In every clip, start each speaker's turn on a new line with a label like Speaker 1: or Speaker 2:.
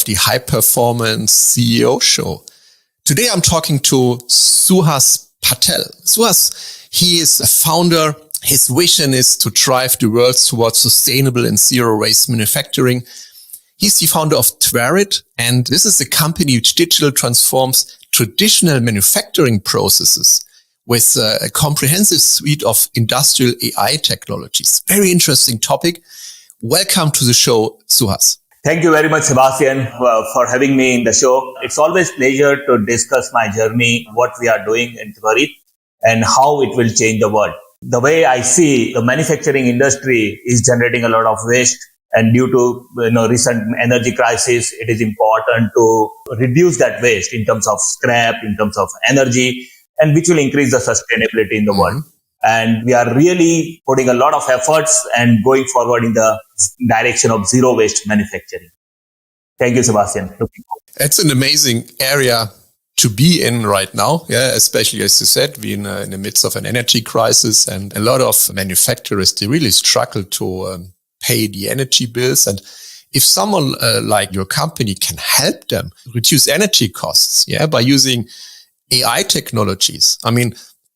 Speaker 1: the High Performance CEO Show. Today I'm talking to Suhas Patel. Suhas, he is a founder. His vision is to drive the world towards sustainable and zero waste manufacturing. He's the founder of Twarit, and this is a company which digitally transforms traditional manufacturing processes with a comprehensive suite of industrial AI technologies. Very interesting topic. Welcome to the show, Suhas.
Speaker 2: Thank you very much, Sebastian, for having me in the show. It's always a pleasure to discuss my journey, what we are doing in Twarit, and how it will change the world. The way I see the manufacturing industry is generating a lot of waste, and due to recent energy crisis, it is important to reduce that waste in terms of scrap, in terms of energy, and which will increase the sustainability in the world. And we are really putting a lot of efforts and going forward in the direction of zero waste manufacturing. Thank you, Sebastian.
Speaker 1: It's an amazing area to be in right now. Yeah, especially as you said, we're in the midst of an energy crisis, and a lot of manufacturers, they really struggle to pay the energy bills. And if someone like your company can help them reduce energy costs, by using AI technologies, I mean,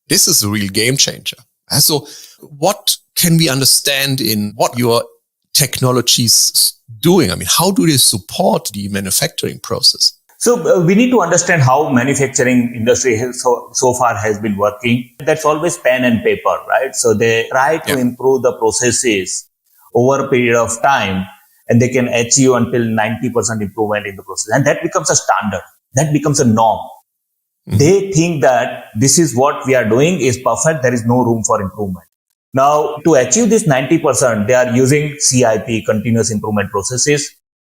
Speaker 1: this is a real game changer. So what can we understand in what your technologies doing? I mean, how do they support the manufacturing process?
Speaker 2: So we need to understand how manufacturing industry so far has been working. That's always pen and paper, right? So they try to improve the processes over a period of time, and they can achieve until 90% improvement in the process. And that becomes a standard. That becomes a norm. They think that this is what we are doing is perfect. There is no room for improvement. Now, to achieve this 90%, they are using CIP, continuous improvement processes,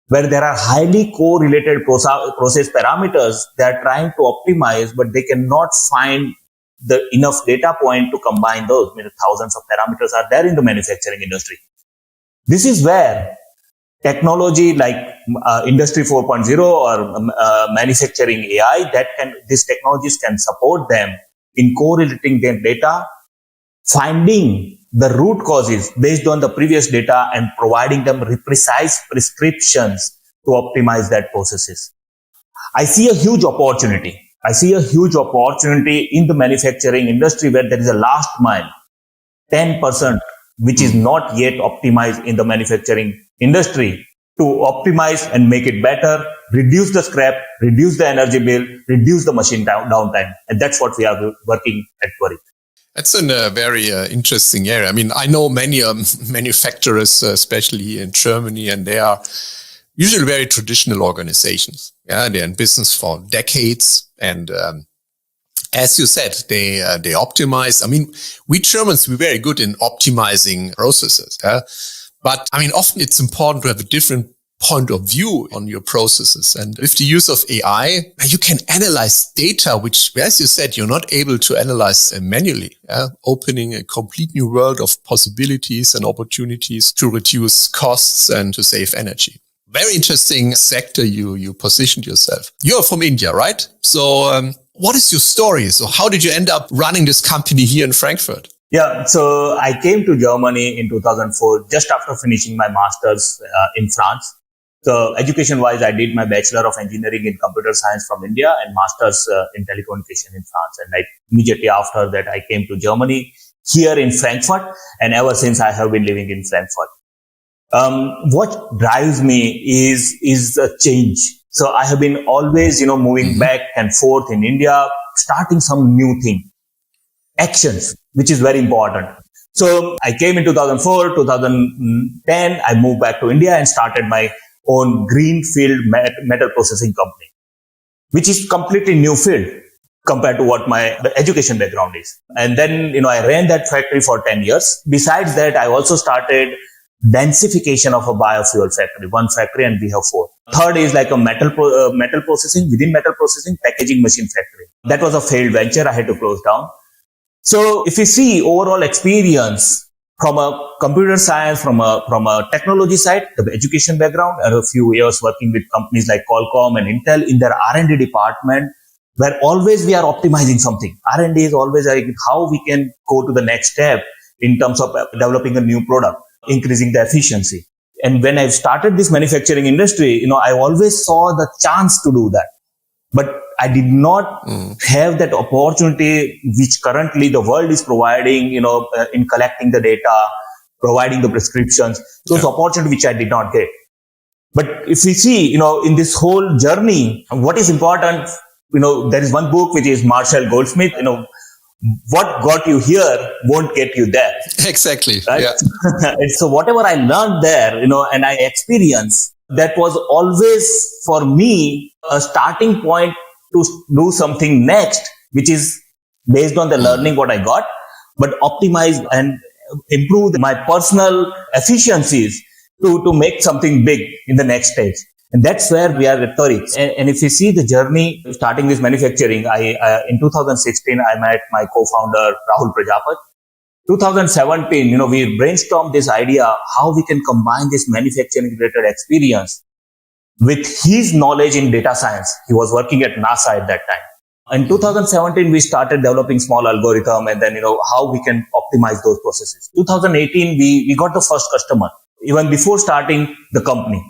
Speaker 2: where there are highly correlated process parameters. They are trying to optimize, but they cannot find the enough data point to combine those. I mean, thousands of parameters are there in the manufacturing industry. This is where technology like Industry 4.0 or manufacturing AI, these technologies can support them in correlating their data, finding the root causes based on the previous data, and providing them precise prescriptions to optimize that processes. I see a huge opportunity. In the manufacturing industry where there is a last mile, 10%, which is not yet optimized in the manufacturing industry, to optimize and make it better, reduce the scrap, reduce the energy bill, reduce the machine downtime. And that's what we are working at Twarit.
Speaker 1: That's a very interesting area. I mean, I know many manufacturers, especially in Germany, and they are usually very traditional organizations. Yeah, they're in business for decades, and as you said, they optimize. I mean, we Germans, we're very good in optimizing processes. Yeah? But I mean, often it's important to have a different point of view on your processes. And with the use of AI, you can analyze data, which, as you said, you're not able to analyze manually, opening a complete new world of possibilities and opportunities to reduce costs and to save energy. Very interesting sector you positioned yourself. You're from India, right? So what is your story? So how did you end up running this company here in Frankfurt?
Speaker 2: Yeah, so I came to Germany in 2004, just after finishing my master's in France. So education-wise, I did my Bachelor of Engineering in Computer Science from India and Master's in Telecommunication in France. And immediately after that, I came to Germany, here in Frankfurt, and ever since I have been living in Frankfurt. What drives me is a change. So I have been always, moving back and forth in India, starting some new thing. Actions, which is very important. So I came in 2004, 2010, I moved back to India and started my own greenfield metal processing company, which is completely new field compared to what my education background is. And then, I ran that factory for 10 years. Besides that, I also started densification of a biofuel factory, one factory, and we have 4. Third is like a metal processing, within metal processing, packaging machine factory. That was a failed venture. I had to close down. So if you see overall experience from a computer science, from a technology side, the education background, and a few years working with companies like Qualcomm and Intel in their R&D department, where always we are optimizing something. R&D is always like how we can go to the next step in terms of developing a new product, increasing the efficiency. And when I started this manufacturing industry, I always saw the chance to do that. But I did not have that opportunity which currently the world is providing, in collecting the data, providing the prescriptions, those opportunities which I did not get. But if we see, in this whole journey, what is important, there is one book which is Marshall Goldsmith, what got you here won't get you there.
Speaker 1: Exactly.
Speaker 2: Right?
Speaker 1: Yeah.
Speaker 2: And so whatever I learned there, and I experienced, that was always for me a starting point to do something next, which is based on the learning what I got, but optimize and improve my personal efficiencies to make something big in the next stage. And that's where we are at Torix. And if you see the journey starting this manufacturing, in 2016, I met my co-founder, Rahul Prajapati. 2017, we brainstormed this idea, how we can combine this manufacturing related experience with his knowledge in data science. He was working at NASA at that time. In 2017, we started developing small algorithm and then, how we can optimize those processes. 2018, we got the first customer, even before starting the company.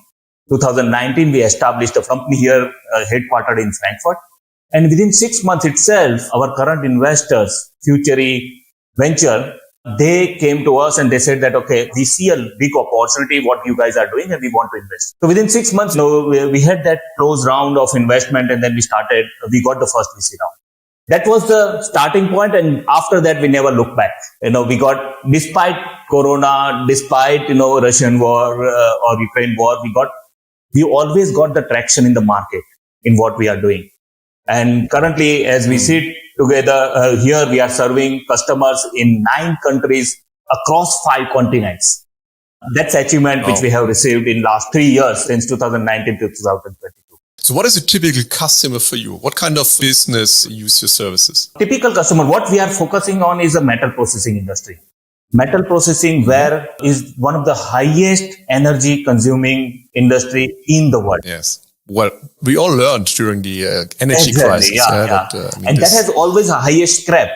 Speaker 2: 2019, we established a company here, headquartered in Frankfurt. And within 6 months itself, our current investors, Futury Venture, they came to us and they said that, okay, we see a big opportunity, what you guys are doing, and we want to invest. So within 6 months, we had that close round of investment, and then we got the first VC round. That was the starting point, and after that, we never looked back. Despite Corona, despite, Russian war or Ukraine war, we always got the traction in the market in what we are doing. And currently, as we sit together here, we are serving customers in 9 countries across 5 continents. That's achievement which we have received in last 3 years, since 2019 to 2022.
Speaker 1: So what is a typical customer for you? What kind of business use your services?
Speaker 2: Typical customer, what we are focusing on is the metal processing industry. Metal processing, where is one of the highest energy consuming industry in the world.
Speaker 1: Yes. Well, we all learned during the energy crisis.
Speaker 2: Yeah. And that has always a highest scrap.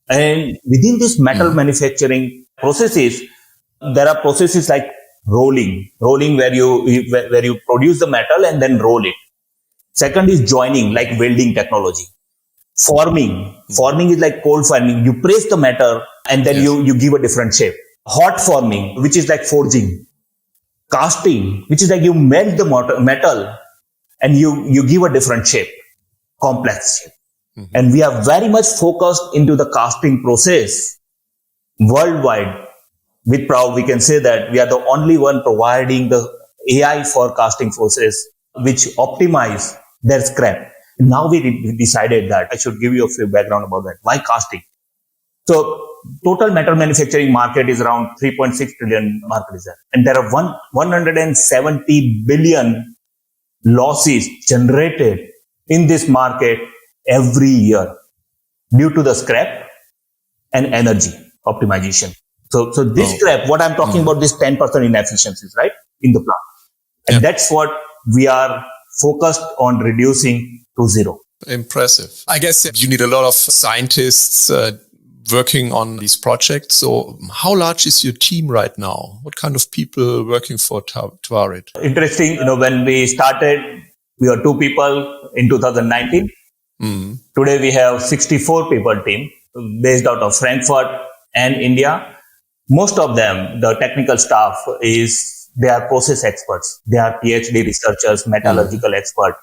Speaker 2: And within this metal manufacturing processes, there are processes like rolling where you produce the metal and then roll it. Second is joining, like welding technology. Forming is like cold forming. You press the metal and then you give a different shape. Hot forming, which is like forging. Casting, which is like you melt the metal and you give a different shape, complex shape. And we are very much focused into the casting process worldwide. With proud, we can say that we are the only one providing the AI for casting process, which optimize their scrap. Now we decided that I should give you a few background about that. Why casting? So total metal manufacturing market is around 3.6 trillion market is there. And there are 170 billion losses generated in this market every year due to the scrap and energy optimization. So this scrap, what I'm talking about, this 10% inefficiencies, right, in the plant. And that's what we are focused on reducing to zero.
Speaker 1: Impressive. I guess you need a lot of scientists working on these projects. So how large is your team right now? What kind of people working for Twarit?
Speaker 2: Interesting. When we started, we were 2 people in 2019. Today we have 64 people team based out of Frankfurt and India. Most of them, the technical staff, they are process experts. They are PhD researchers, metallurgical experts.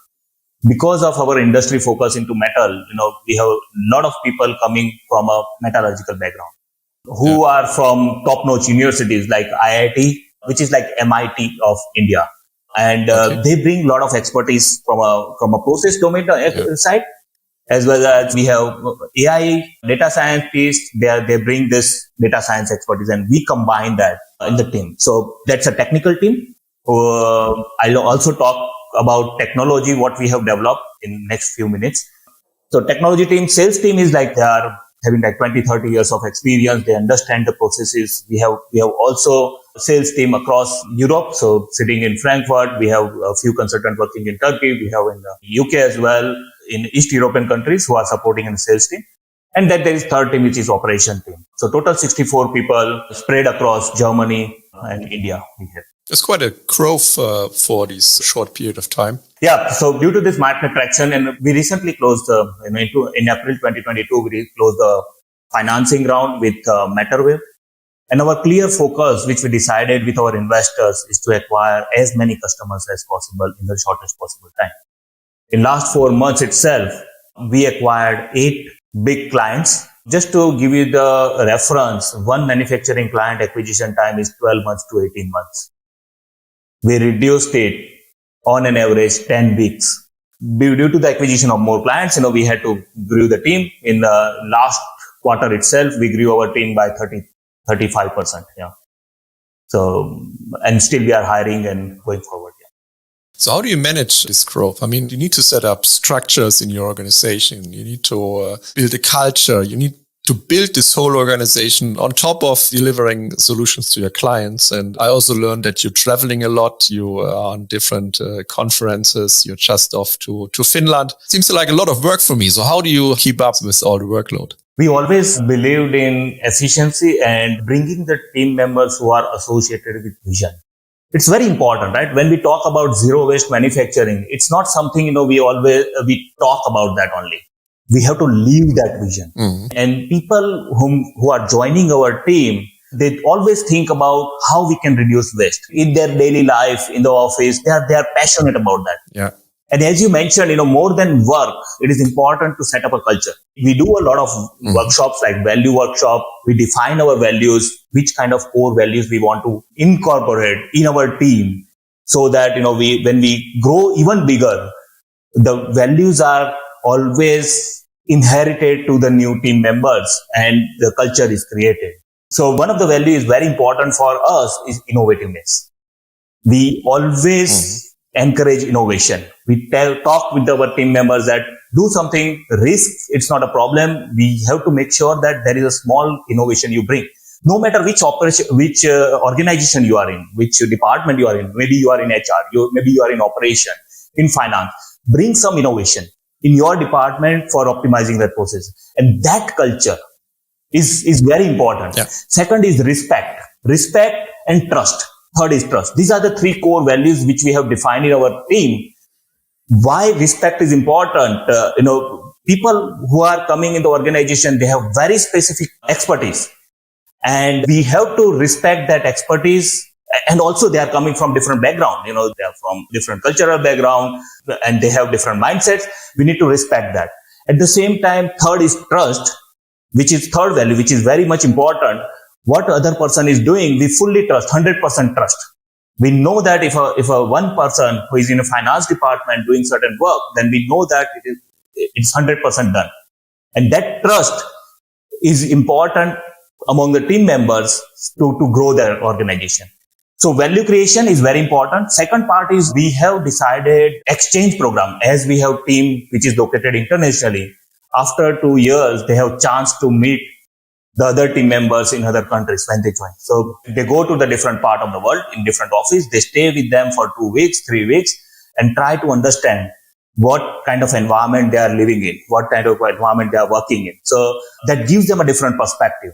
Speaker 2: Because of our industry focus into metal, we have a lot of people coming from a metallurgical background who are from top-notch universities like IIT, which is like MIT of India. And they bring a lot of expertise from a process domain side, as well as we have AI data scientists. They bring this data science expertise, and we combine that in the team. So that's a technical team. I'll also talk about technology, what we have developed in next few minutes. So technology team, sales team is like they are having like 20, 30 years of experience. They understand the processes. We have also sales team across Europe. So sitting in Frankfurt, we have a few consultants working in Turkey. We have in the UK as well, in East European countries who are supporting in the sales team. And then there is third team, which is operation team. So total 64 people spread across Germany and India we have.
Speaker 1: It's quite a growth for this short period of time.
Speaker 2: Yeah. So due to this market traction, and we recently closed, in April 2022, we closed the financing round with Matterwave. And our clear focus, which we decided with our investors, is to acquire as many customers as possible in the shortest possible time. In last 4 months itself, we acquired 8 big clients. Just to give you the reference, one manufacturing client acquisition time is 12 months to 18 months. We reduced it on an average 10 weeks. Due to the acquisition of more clients, we had to grow the team. In the last quarter itself, we grew our team by 35%. Yeah. So, and still we are hiring and going forward. Yeah.
Speaker 1: So how do you manage this growth? I mean, you need to set up structures in your organization. You need to build a culture. You need to build this whole organization on top of delivering solutions to your clients. And I also learned that you're traveling a lot. You are on different conferences. You're just off to Finland. Seems like a lot of work for me. So how do you keep up with all the workload?
Speaker 2: We always believed in efficiency and bringing the team members who are associated with vision. It's very important, right? When we talk about zero waste manufacturing, it's not something, we talk about that only. We have to live that vision. Mm-hmm. And people who are joining our team, they always think about how we can reduce waste in their daily life, in the office. They are passionate about that.
Speaker 1: Yeah.
Speaker 2: And as you mentioned, more than work, it is important to set up a culture. We do a lot of workshops like value workshop. We define our values, which kind of core values we want to incorporate in our team so that, when we grow even bigger, the values are always inherited to the new team members and the culture is created. So one of the values very important for us is innovativeness. We always encourage innovation. We talk with our team members that do something, risk, it's not a problem. We have to make sure that there is a small innovation you bring. No matter which operation, which organization you are in, which department you are in, maybe you are in HR, maybe you are in operation, in finance, bring some innovation in your department for optimizing that process. And that culture is very important. Yeah. Second is respect and trust. Third is trust. These are the 3 core values which we have defined in our team. Why respect is important? People who are coming in the organization, they have very specific expertise. And we have to respect that expertise. And also they are coming from different background. They are from different cultural background and they have different mindsets. We need to respect that. At the same time, third is trust, which is third value, which is very much important. What other person is doing, we fully trust, 100% trust. We know that if a one person who is in a finance department doing certain work, then we know that it's 100% done. And that trust is important among the team members to grow their organization. So value creation is very important. Second part is we have decided exchange program. As we have team which is located internationally, after 2 years, they have chance to meet the other team members in other countries when they join. So they go to the different part of the world in different office. They stay with them for 2 weeks, 3 weeks and try to understand what kind of environment they are living in, what kind of environment they are working in. So that gives them a different perspective.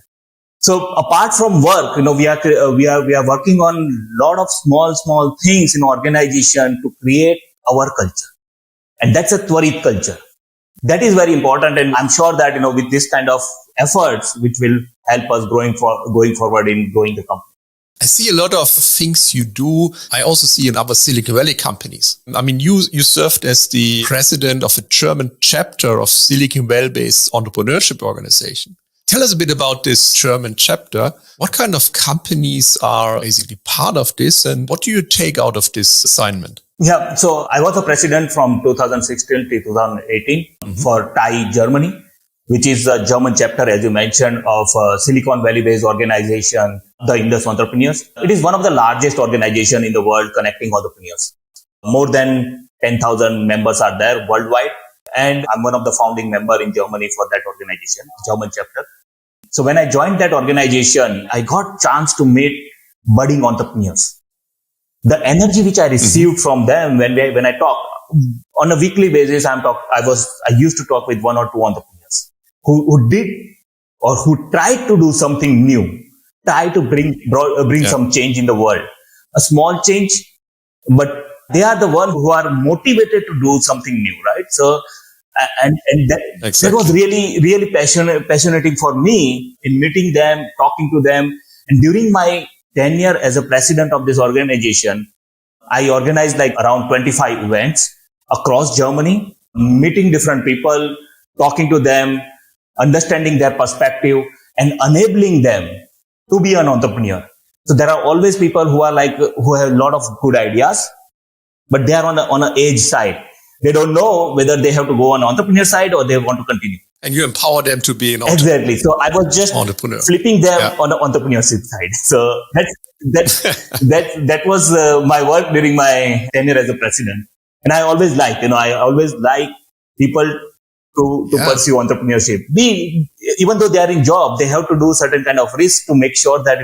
Speaker 2: So apart from work, we are working on a lot of small things in organization to create our culture. And that's a Twarit culture. That is very important. And I'm sure that, with this kind of efforts, which will help us going forward in growing the company.
Speaker 1: I see a lot of things you do. I also see in other Silicon Valley companies. I mean, you served as the president of a German chapter of Silicon Valley-based entrepreneurship organization. Tell us a bit about this German chapter. What kind of companies are basically part of this and what do you take out of this assignment?
Speaker 2: Yeah, so I was a president from 2016 to 2018 for TAI Germany, which is a German chapter, as you mentioned, of Silicon Valley-based organization, the Indus Entrepreneurs. It is one of the largest organizations in the world connecting entrepreneurs. More than 10,000 members are there worldwide. And I'm one of the founding members in Germany for that organization, German chapter. So when I joined that organization, I got chance to meet budding entrepreneurs. The energy which I received from them when I talk on a weekly basis, I used to talk with 1 or 2 entrepreneurs who did or who tried to do something new, try to bring some change in the world. a small change, but they are the one who are motivated to do something new, right? So, and that,
Speaker 1: Exactly.
Speaker 2: that was really passionating for me in meeting them, talking to them. And during my tenure as a president of this organization, I organized like around 25 events across Germany, meeting different people, talking to them, understanding their perspective, and enabling them to be an entrepreneur. So there are always people who are like, who have a lot of good ideas, but they are on a age side. They don't know whether they have to go on entrepreneur side or they want to continue.
Speaker 1: And you empower them to be an
Speaker 2: Exactly. So I was just
Speaker 1: entrepreneur,
Speaker 2: flipping them on the entrepreneurship side. So that was my work during my tenure as a president. And I always like people to pursue entrepreneurship. Even though they are in job, they have to do certain kind of risk to make sure that,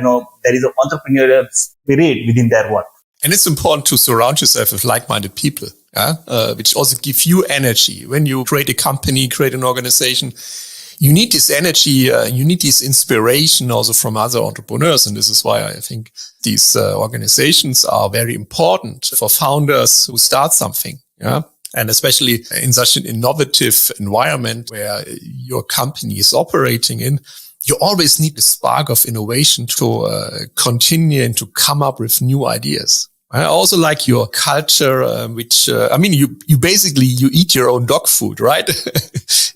Speaker 2: there is an entrepreneurial spirit within their work.
Speaker 1: And it's important to surround yourself with like-minded people, which also give you energy. When you create a company, create an organization, you need this energy, you need this inspiration also from other entrepreneurs. And this is why I think these organizations are very important for founders who start something. Yeah. And especially in such an innovative environment where your company is operating in, you always need the spark of innovation to continue and to come up with new ideas. I also like your culture, which, you basically, you eat your own dog food, right?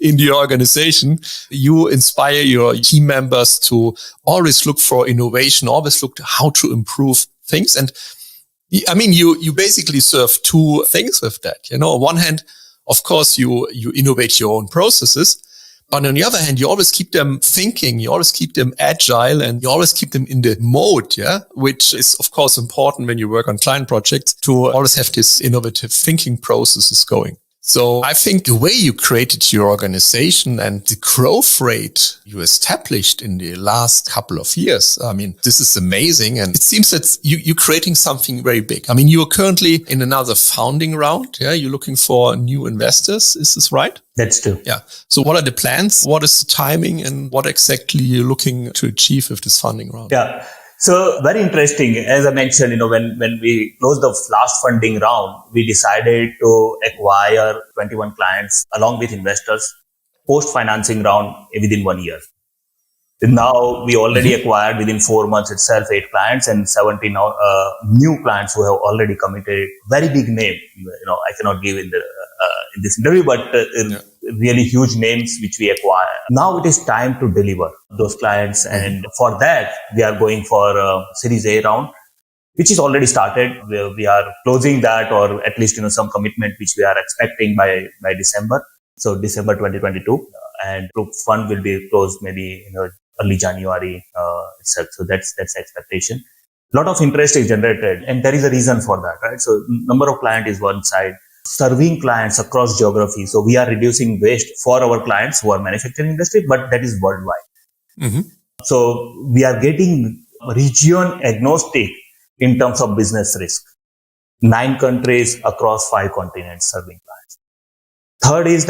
Speaker 1: In the organization, you inspire your team members to always look for innovation, always look to how to improve things. And you basically serve two things with that. On one hand, of course, you innovate your own processes. But on the other hand, you always keep them thinking, you always keep them agile, and you always keep them in the mode, which is, of course, important when you work on client projects to always have this innovative thinking processes going. So I think the way you created your organization and the growth rate you established in the last couple of years, this is amazing. And it seems that you're creating something very big. You are currently in another founding round. Yeah. You're looking for new investors. Is this right?
Speaker 2: That's true.
Speaker 1: Yeah. So what are the plans? What is the timing and what exactly you're looking to achieve with this funding round?
Speaker 2: Yeah. So very interesting. As I mentioned, when we closed the last funding round, we decided to acquire 21 clients along with investors post financing round within 1 year. Now we already acquired within 4 months itself 8 clients and 17 new clients who have already committed. Very big name. I cannot give in this interview, but really huge names which we acquire. Now it is time to deliver those clients, and for that we are going for a Series A round, which is already started. We are closing that, or at least some commitment which we are expecting by December. So December 2022, and group fund will be closed maybe early January itself. So that's the expectation. A lot of interest is generated, and there is a reason for that, right? So number of clients is one side. Serving clients across geography. So we are reducing waste for our clients who are manufacturing industry, but that is worldwide. So we are getting region agnostic in terms of business risk. 9 countries across 5 continents serving clients. Third is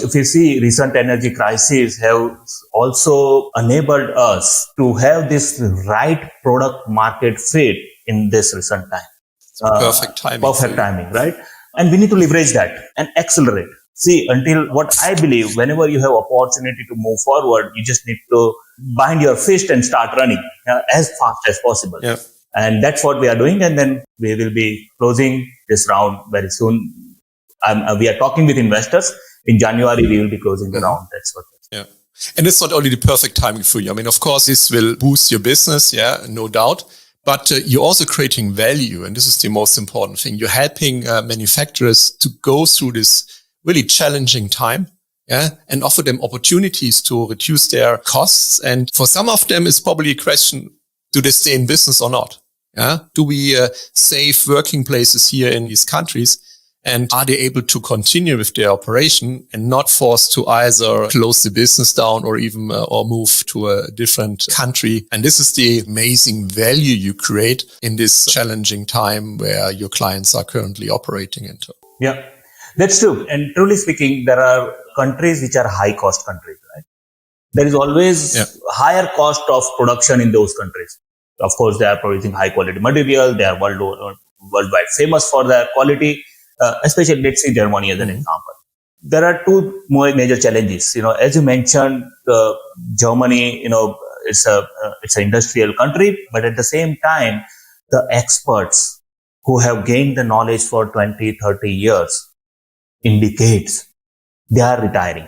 Speaker 2: if you see recent energy crisis have also enabled us to have this right product market fit in this recent time.
Speaker 1: Perfect timing.
Speaker 2: Perfect timing, right? And we need to leverage that and accelerate. See, until what I believe, whenever you have opportunity to move forward, you just need to bind your fist and start running as fast as possible. Yeah. And that's what we are doing. And then we will be closing this round very soon. We are talking with investors. In January, we will be closing the round. That's what.
Speaker 1: Yeah. And it's not only the perfect timing for you. Of course, this will boost your business. Yeah, no doubt. But you're also creating value, and this is the most important thing. You're helping manufacturers to go through this really challenging time, and offer them opportunities to reduce their costs. And for some of them, it's probably a question: do they stay in business or not? Do we save working places here in these countries? And are they able to continue with their operation and not forced to either close the business down or even or move to a different country? And this is the amazing value you create in this challenging time where your clients are currently operating into.
Speaker 2: Yeah, that's true. And truly speaking, there are countries which are high cost countries, right? There is always higher cost of production in those countries. Of course, they are producing high quality material. They are worldwide famous for their quality, especially let's see Germany as an example. There are two more major challenges. As you mentioned, Germany, it's an industrial country, but at the same time, the experts who have gained the knowledge for 20, 30 years, in decades, they are retiring.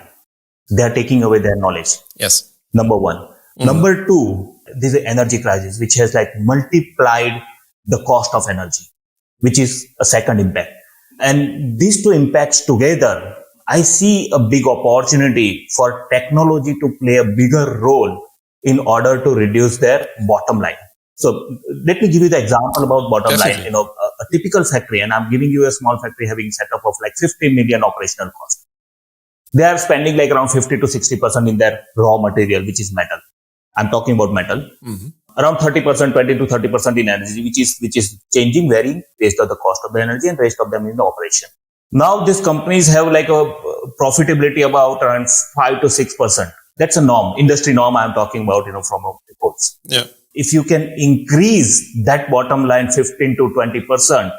Speaker 2: They are taking away their knowledge.
Speaker 1: Yes.
Speaker 2: Number one. Number two, there's an energy crisis, which has multiplied the cost of energy, which is a second impact. And these two impacts together, I see a big opportunity for technology to play a bigger role in order to reduce their bottom line. So let me give you the example about bottom line. A typical factory, and I'm giving you a small factory having setup of 50 million operational cost. They are spending around 50 to 60% in their raw material, which is metal. I'm talking about metal. Around 30%, 20 to 30% in energy, which is changing, varying based on the cost of the energy and rest of them in the operation. Now these companies have a profitability about around 5 to 6%. That's a norm, industry norm I'm talking about, from reports.
Speaker 1: Yeah.
Speaker 2: If you can increase that bottom line 15 to 20%,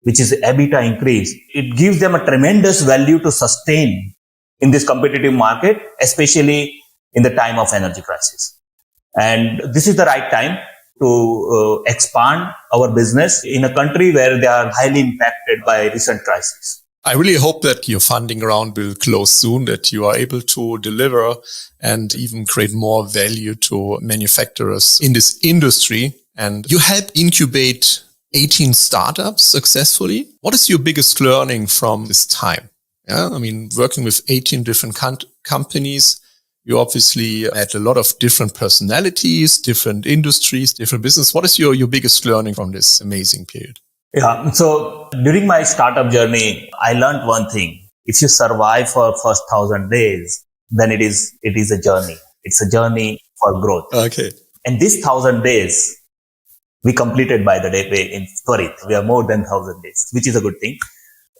Speaker 2: which is EBITDA increase, it gives them a tremendous value to sustain in this competitive market, especially in the time of energy crisis. And this is the right time to expand our business in a country where they are highly impacted by recent crises.
Speaker 1: I really hope that your funding round will close soon, that you are able to deliver and even create more value to manufacturers in this industry. And you help incubate 18 startups successfully. What is your biggest learning from this time? Yeah, I mean, working with 18 different companies, you obviously had a lot of different personalities, different industries, different business. What is your biggest learning from this amazing period?
Speaker 2: Yeah. So during my startup journey, I learned one thing. If you survive for first 1,000 days, then it is a journey. It's a journey for growth.
Speaker 1: Okay.
Speaker 2: And this 1,000 days, we completed by the day in Twarit. We are more than 1,000 days, which is a good thing.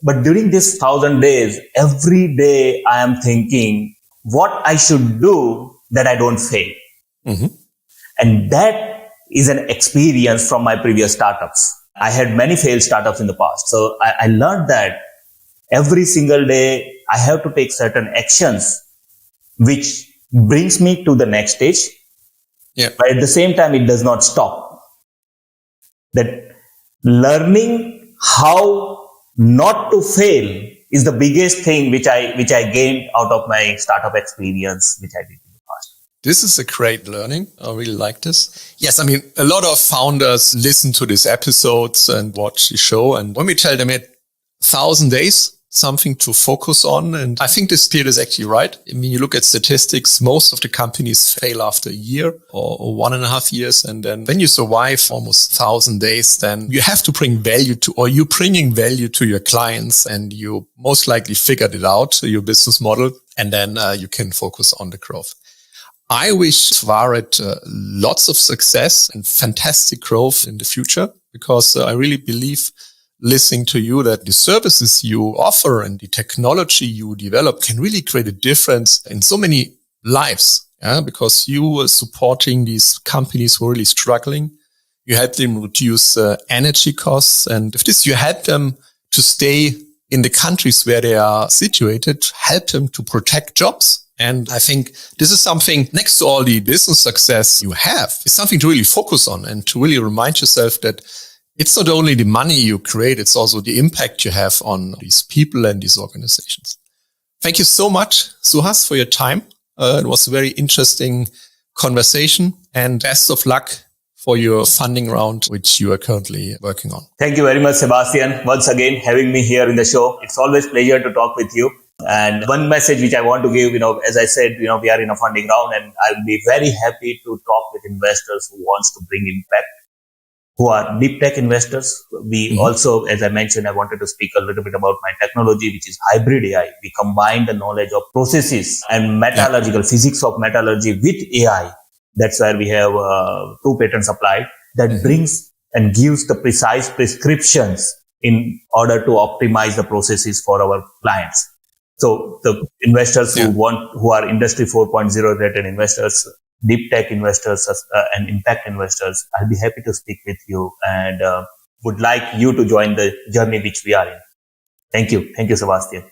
Speaker 2: But during this 1,000 days, every day I am thinking what I should do that I don't fail. And that is an experience from my previous startups. I had many failed startups in the past. So I learned that every single day I have to take certain actions, which brings me to the next stage.
Speaker 1: Yeah.
Speaker 2: But at the same time, it does not stop. That learning how not to fail is the biggest thing which I gained out of my startup experience, which I did in the past.
Speaker 1: This is a great learning. I really like this. Yes, I mean, a lot of founders listen to these episodes and watch the show. And when we tell them 1,000 days, something to focus on. And I think this period is actually right. I mean, you look at statistics, most of the companies fail after a year or 1.5 years. And then when you survive almost 1,000 days, then you have to bring value to, or you're bringing value to your clients, and you most likely figured it out, your business model, and then you can focus on the growth. I wish Twarit lots of success and fantastic growth in the future, because I really believe, listening to you, that the services you offer and the technology you develop can really create a difference in so many lives. Yeah, because you are supporting these companies who are really struggling. You help them reduce energy costs. And if this, you help them to stay in the countries where they are situated, help them to protect jobs. And I think this is something, next to all the business success you have, is something to really focus on and to really remind yourself that it's not only the money you create, it's also the impact you have on these people and these organizations. Thank you so much, Suhas, for your time. It was a very interesting conversation, and best of luck for your funding round, which you are currently working on.
Speaker 2: Thank you very much, Sebastian, once again having me here in the show. It's always a pleasure to talk with you. And one message which I want to give, as I said, we are in a funding round, and I'll be very happy to talk with investors who wants to bring impact, who are deep tech investors. We also, as I mentioned, I wanted to speak a little bit about my technology, which is hybrid AI. We combine the knowledge of processes and metallurgical physics of metallurgy with AI. That's where we have 2 patents applied that brings and gives the precise prescriptions in order to optimize the processes for our clients. So the investors who are industry 4.0 rated investors, deep tech investors and impact investors, I'll be happy to speak with you and would like you to join the journey which we are in. Thank you. Thank you, Sebastian.